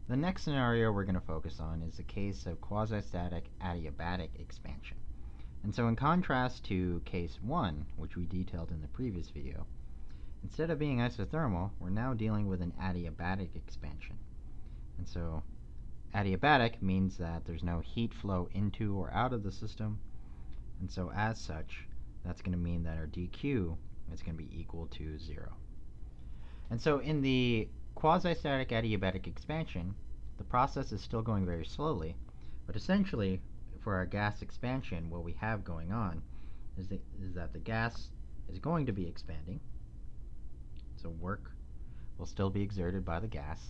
The next scenario we're going to focus on is the case of quasi-static adiabatic expansion. And so in contrast to case 1, which we detailed in the previous video, instead of being isothermal, we're now dealing with an adiabatic expansion. And so adiabatic means that there's no heat flow into or out of the system, and so as such, that's going to mean that our dq is going to be equal to 0. And so in the quasi-static adiabatic expansion, the process is still going very slowly, but essentially, for our gas expansion, what we have going on is that the gas is going to be expanding, so work will still be exerted by the gas,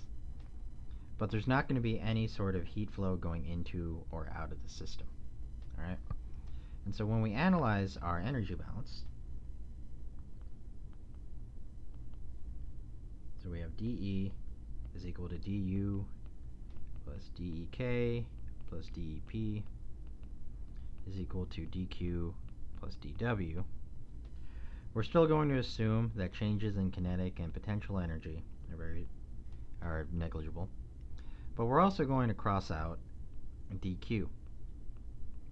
but there's not going to be any sort of heat flow going into or out of the system. All right? And so when we analyze our energy balance, so we have dE is equal to du plus dEk plus dEp is equal to dQ plus dW. We're still going to assume that changes in kinetic and potential energy are negligible, but we're also going to cross out dQ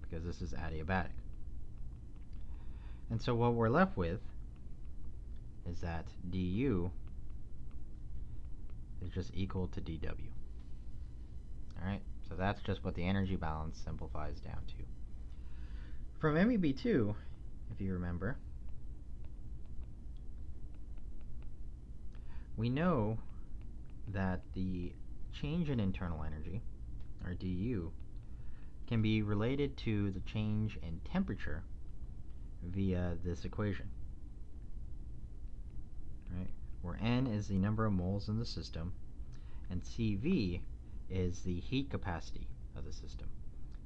because this is adiabatic. And so what we're left with is that du is just equal to dW. All right, so that's just what the energy balance simplifies down to. From MEB2, if you remember, we know that the change in internal energy, or du, can be related to the change in temperature via this equation, right? Where N is the number of moles in the system, and CV is the heat capacity of the system.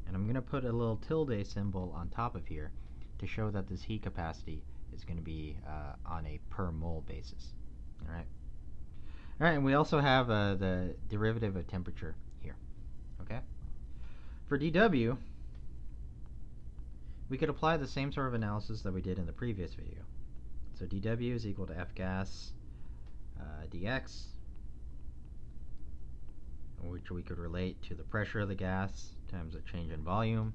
And I'm going to put a little tilde symbol on top of here to show that this heat capacity is going to be on a per mole basis. All right. All right, and we also have the derivative of temperature here. Okay. For dW, we could apply the same sort of analysis that we did in the previous video. So dW is equal to F gas dx, which we could relate to the pressure of the gas times the change in volume.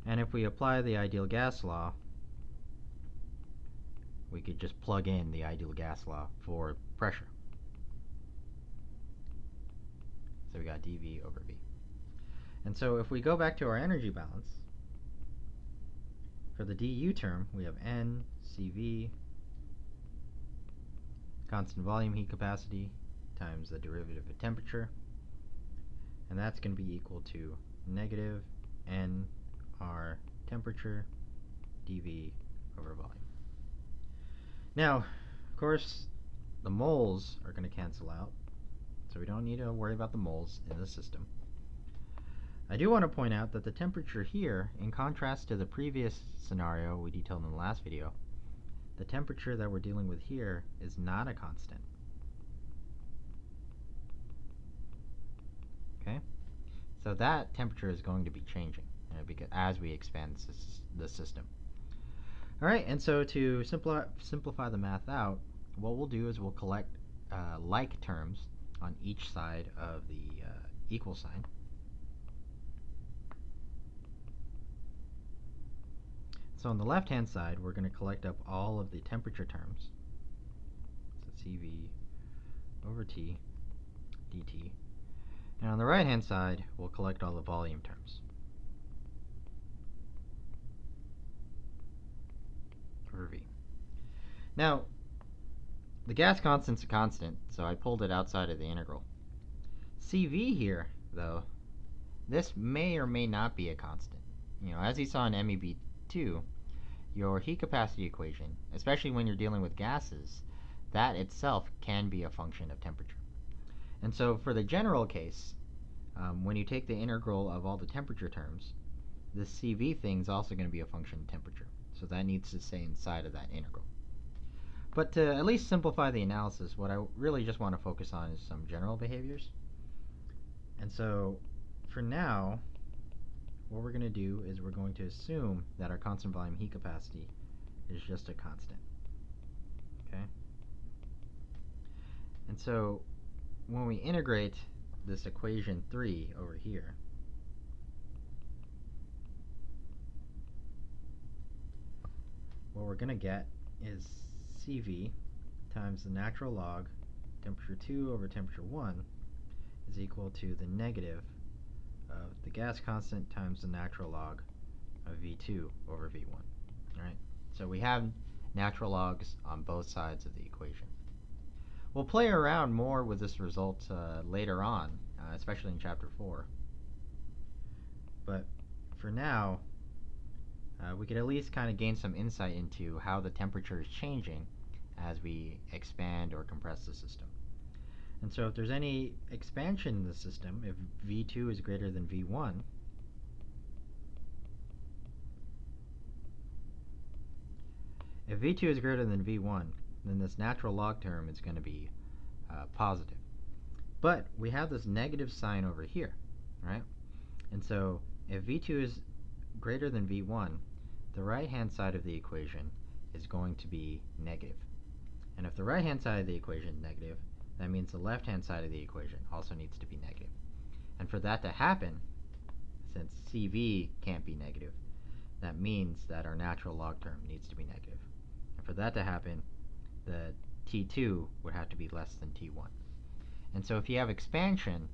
And if we apply the ideal gas law, we could just plug in the ideal gas law for pressure. So we got dV over V. And so if we go back to our energy balance, for the du term, we have N, CV, constant volume heat capacity, times the derivative of temperature. And that's going to be equal to negative NR temperature dV over volume. Now, of course, the moles are going to cancel out, so we don't need to worry about the moles in the system. I do want to point out that the temperature here, in contrast to the previous scenario we detailed in the last video, the temperature that we're dealing with here is not a constant. Okay? So that temperature is going to be changing because as we expand the system. All right, and so to simplify the math out, what we'll do is we'll collect like terms on each side of the equal sign. So on the left-hand side, we're going to collect up all of the temperature terms. So CV over T dt. And on the right-hand side, we'll collect all the volume terms. Over V. Now, the gas constant's a constant, so I pulled it outside of the integral. CV here, though, this may or may not be a constant. You know, as you saw in MEB2, your heat capacity equation, especially when you're dealing with gases, that itself can be a function of temperature. And so for the general case, when you take the integral of all the temperature terms, the CV thing is also going to be a function of temperature. So that needs to stay inside of that integral. But to at least simplify the analysis, what I really just want to focus on is some general behaviors. And so for now, what we're going to do is we're going to assume that our constant volume heat capacity is just a constant. Okay? And so when we integrate this equation 3 over here, what we're going to get is CV times the natural log temperature 2 over temperature 1 is equal to the negative of the gas constant times the natural log of V2 over V1. Right? So we have natural logs on both sides of the equation. We'll play around more with this result later on, especially in Chapter 4. But for now, we could at least kind of gain some insight into how the temperature is changing as we expand or compress the system. And so if there's any expansion in the system, if V2 is greater than V1, if V2 is greater than V1, then this natural log term is going to be positive. But we have this negative sign over here, right? And so if V2 is greater than V1, the right-hand side of the equation is going to be negative. And if the right-hand side of the equation is negative, that means the left-hand side of the equation also needs to be negative. And for that to happen, since CV can't be negative, that means that our natural log term needs to be negative. And for that to happen, the T2 would have to be less than T1. And so if you have expansion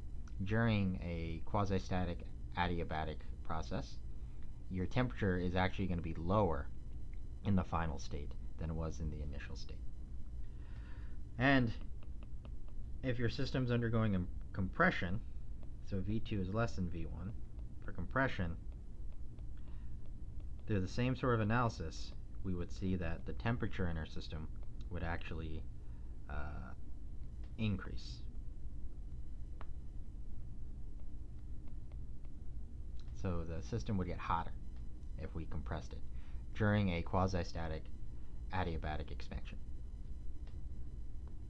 during a quasi-static adiabatic process, your temperature is actually going to be lower in the final state than it was in the initial state. And if your system's undergoing compression, so V2 is less than V1, for compression, through the same sort of analysis, we would see that the temperature in our system would actually increase. So the system would get hotter if we compressed it during a quasi-static adiabatic expansion.